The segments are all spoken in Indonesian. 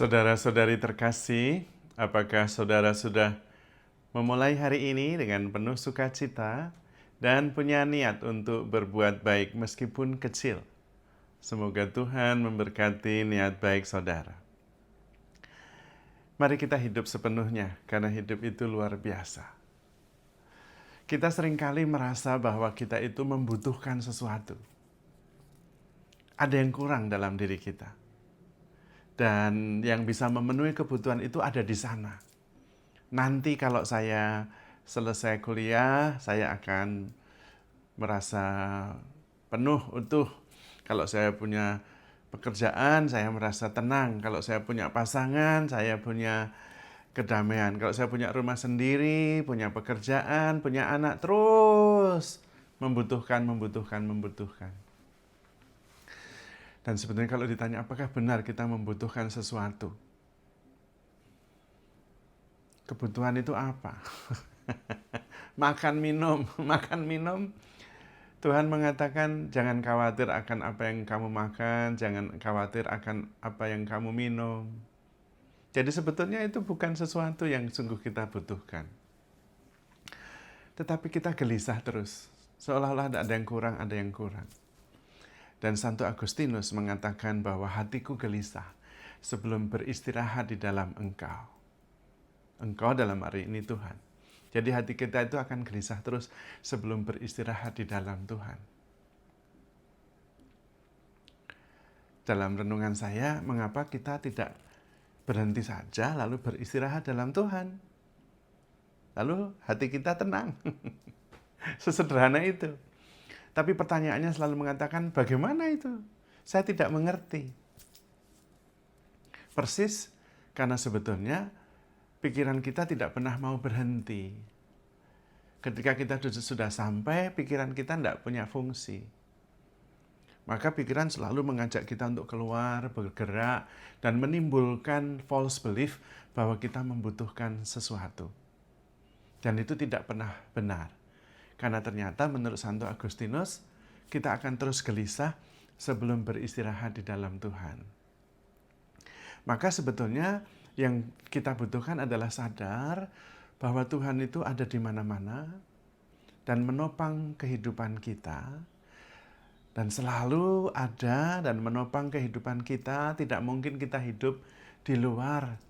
Saudara-saudari terkasih, apakah saudara sudah memulai hari ini dengan penuh sukacita dan punya niat untuk berbuat baik meskipun kecil? Semoga Tuhan memberkati niat baik saudara. Mari kita hidup sepenuhnya, karena hidup itu luar biasa. Kita seringkali merasa bahwa kita itu membutuhkan sesuatu. Ada yang kurang dalam diri kita. Dan yang bisa memenuhi kebutuhan itu ada di sana. Nanti kalau saya selesai kuliah, saya akan merasa penuh, utuh. Kalau saya punya pekerjaan, saya merasa tenang. Kalau saya punya pasangan, saya punya kedamaian. Kalau saya punya rumah sendiri, punya pekerjaan, punya anak, terus membutuhkan. Dan sebenarnya kalau ditanya apakah benar kita membutuhkan sesuatu? Kebutuhan itu apa? Makan, minum. Tuhan mengatakan jangan khawatir akan apa yang kamu makan, jangan khawatir akan apa yang kamu minum. Jadi sebetulnya itu bukan sesuatu yang sungguh kita butuhkan. Tetapi kita gelisah terus, seolah-olah ada yang kurang. Dan Santo Agustinus mengatakan bahwa hatiku gelisah sebelum beristirahat di dalam Engkau. Engkau dalam hari ini Tuhan. Jadi hati kita itu akan gelisah terus sebelum beristirahat di dalam Tuhan. Dalam renungan saya, mengapa kita tidak berhenti saja lalu beristirahat dalam Tuhan? Lalu hati kita tenang. Sesederhana itu. Tapi pertanyaannya selalu mengatakan, bagaimana itu? Saya tidak mengerti. Persis karena sebetulnya pikiran kita tidak pernah mau berhenti. Ketika kita sudah sampai, pikiran kita tidak punya fungsi. Maka pikiran selalu mengajak kita untuk keluar, bergerak, dan menimbulkan false belief bahwa kita membutuhkan sesuatu. Dan itu tidak pernah benar. Karena ternyata menurut Santo Agustinus, kita akan terus gelisah sebelum beristirahat di dalam Tuhan. Maka sebetulnya yang kita butuhkan adalah sadar bahwa Tuhan itu ada di mana-mana dan menopang kehidupan kita. Dan selalu ada dan menopang kehidupan kita. Tidak mungkin kita hidup di luar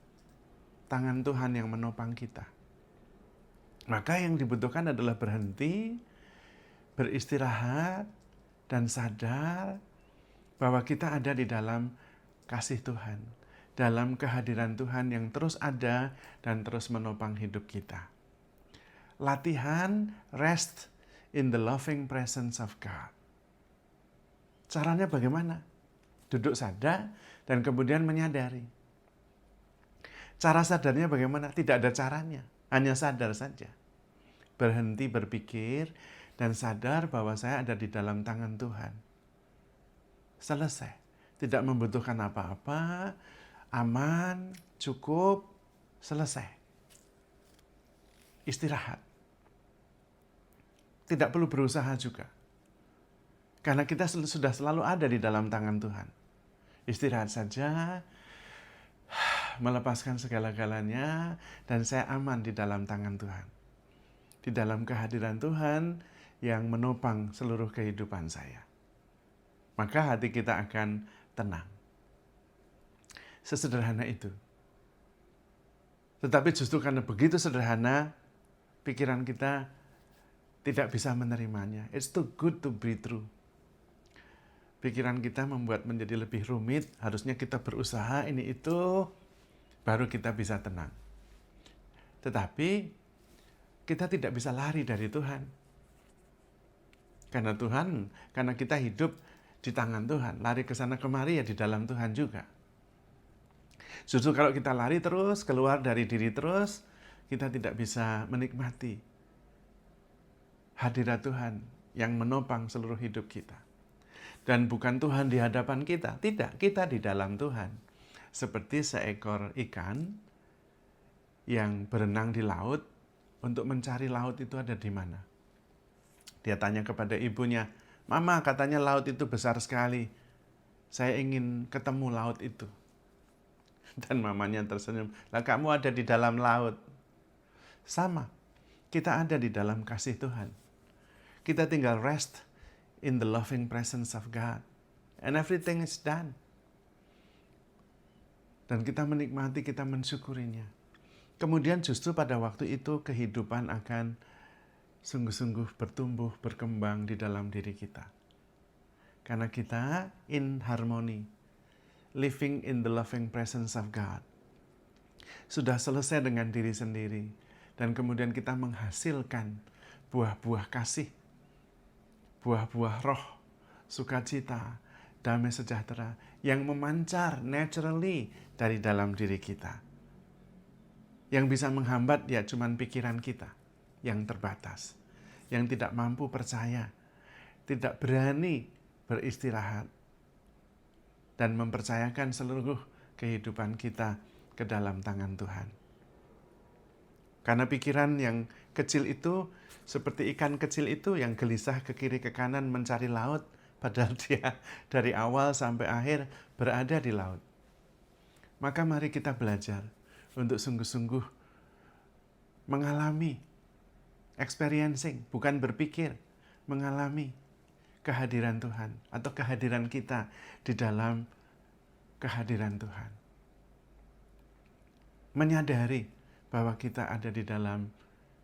tangan Tuhan yang menopang kita. Maka yang dibutuhkan adalah berhenti, beristirahat, dan sadar bahwa kita ada di dalam kasih Tuhan, dalam kehadiran Tuhan yang terus ada dan terus menopang hidup kita. Latihan rest in the loving presence of God. Caranya bagaimana? Duduk saja dan kemudian menyadari. Cara sadarnya bagaimana? Tidak ada caranya. Hanya sadar saja. Berhenti berpikir dan sadar bahwa saya ada di dalam tangan Tuhan. Selesai. Tidak membutuhkan apa-apa, aman, cukup, selesai. Istirahat. Tidak perlu berusaha juga. Karena kita sudah selalu ada di dalam tangan Tuhan. Istirahat saja, melepaskan segala-galanya, dan saya aman di dalam tangan Tuhan. Di dalam kehadiran Tuhan yang menopang seluruh kehidupan saya. Maka hati kita akan tenang. Sesederhana itu. Tetapi justru karena begitu sederhana, pikiran kita tidak bisa menerimanya. It's too good to be true. Pikiran kita membuat menjadi lebih rumit, harusnya kita berusaha ini itu, baru kita bisa tenang. Tetapi kita tidak bisa lari dari Tuhan. Karena kita hidup di tangan Tuhan, lari ke sana kemari ya di dalam Tuhan juga. Justru kalau kita lari terus, keluar dari diri terus, kita tidak bisa menikmati hadirat Tuhan yang menopang seluruh hidup kita. Dan bukan Tuhan di hadapan kita, tidak, kita di dalam Tuhan. Seperti seekor ikan yang berenang di laut, untuk mencari laut itu ada di mana. Dia tanya kepada ibunya, "Mama, katanya laut itu besar sekali. Saya ingin ketemu laut itu." Dan mamanya tersenyum, lah kamu ada di dalam laut. Sama, kita ada di dalam kasih Tuhan. Kita tinggal rest in the loving presence of God. And everything is done. Dan kita menikmati, kita mensyukurinya. Kemudian justru pada waktu itu kehidupan akan sungguh-sungguh bertumbuh, berkembang di dalam diri kita. Karena kita in harmony, living in the loving presence of God. Sudah selesai dengan diri sendiri. Dan kemudian kita menghasilkan buah-buah kasih, buah-buah roh, sukacita, damai sejahtera yang memancar naturally dari dalam diri kita. Yang bisa menghambat ya cuman pikiran kita yang terbatas, yang tidak mampu percaya, tidak berani beristirahat, dan mempercayakan seluruh kehidupan kita ke dalam tangan Tuhan. Karena pikiran yang kecil itu seperti ikan kecil itu yang gelisah ke kiri ke kanan mencari laut, padahal dia dari awal sampai akhir berada di laut. Maka mari kita belajar untuk sungguh-sungguh mengalami, experiencing, bukan berpikir, mengalami kehadiran Tuhan atau kehadiran kita di dalam kehadiran Tuhan. Menyadari bahwa kita ada di dalam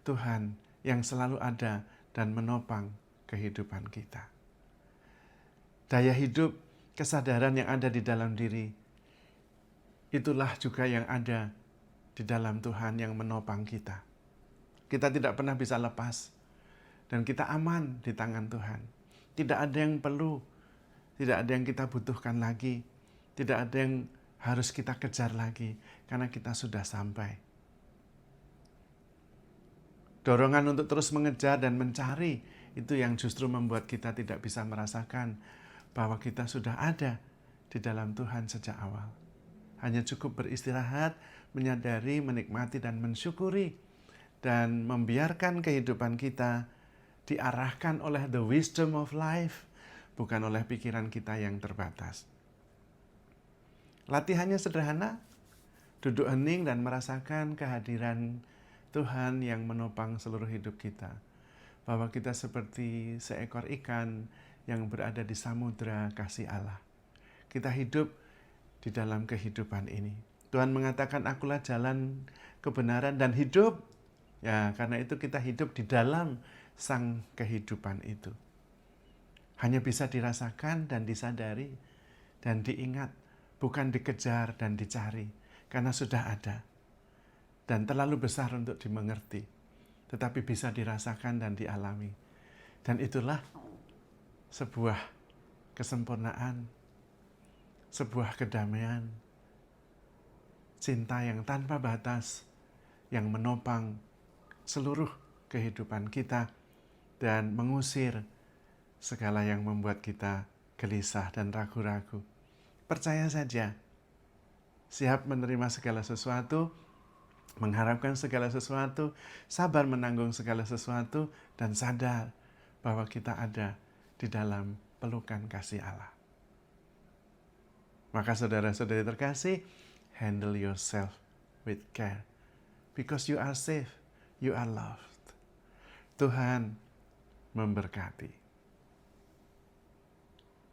Tuhan yang selalu ada dan menopang kehidupan kita. Daya hidup, kesadaran yang ada di dalam diri, itulah juga yang ada di dalam Tuhan yang menopang kita. Kita tidak pernah bisa lepas, dan kita aman di tangan Tuhan. Tidak ada yang perlu, tidak ada yang kita butuhkan lagi, tidak ada yang harus kita kejar lagi, karena kita sudah sampai. Dorongan untuk terus mengejar dan mencari, itu yang justru membuat kita tidak bisa merasakan bahwa kita sudah ada di dalam Tuhan sejak awal. Hanya cukup beristirahat, menyadari, menikmati, dan mensyukuri, dan membiarkan kehidupan kita diarahkan oleh the wisdom of life, bukan oleh pikiran kita yang terbatas. Latihannya sederhana, duduk hening dan merasakan kehadiran Tuhan yang menopang seluruh hidup kita. Bahwa kita seperti seekor ikan yang berada di samudera kasih Allah. Kita hidup di dalam kehidupan ini. Tuhan mengatakan, akulah jalan kebenaran dan hidup. Ya, karena itu kita hidup di dalam sang kehidupan itu. Hanya bisa dirasakan dan disadari dan diingat, bukan dikejar dan dicari, karena sudah ada. Dan terlalu besar untuk dimengerti, tetapi bisa dirasakan dan dialami. Dan itulah sebuah kesempurnaan, sebuah kedamaian, cinta yang tanpa batas, yang menopang seluruh kehidupan kita dan mengusir segala yang membuat kita gelisah dan ragu-ragu. Percaya saja, siap menerima segala sesuatu, mengharapkan segala sesuatu, sabar menanggung segala sesuatu, dan sadar bahwa kita ada di dalam pelukan kasih Allah. Maka saudara-saudari terkasih, handle yourself with care. Because you are safe, you are loved. Tuhan memberkati.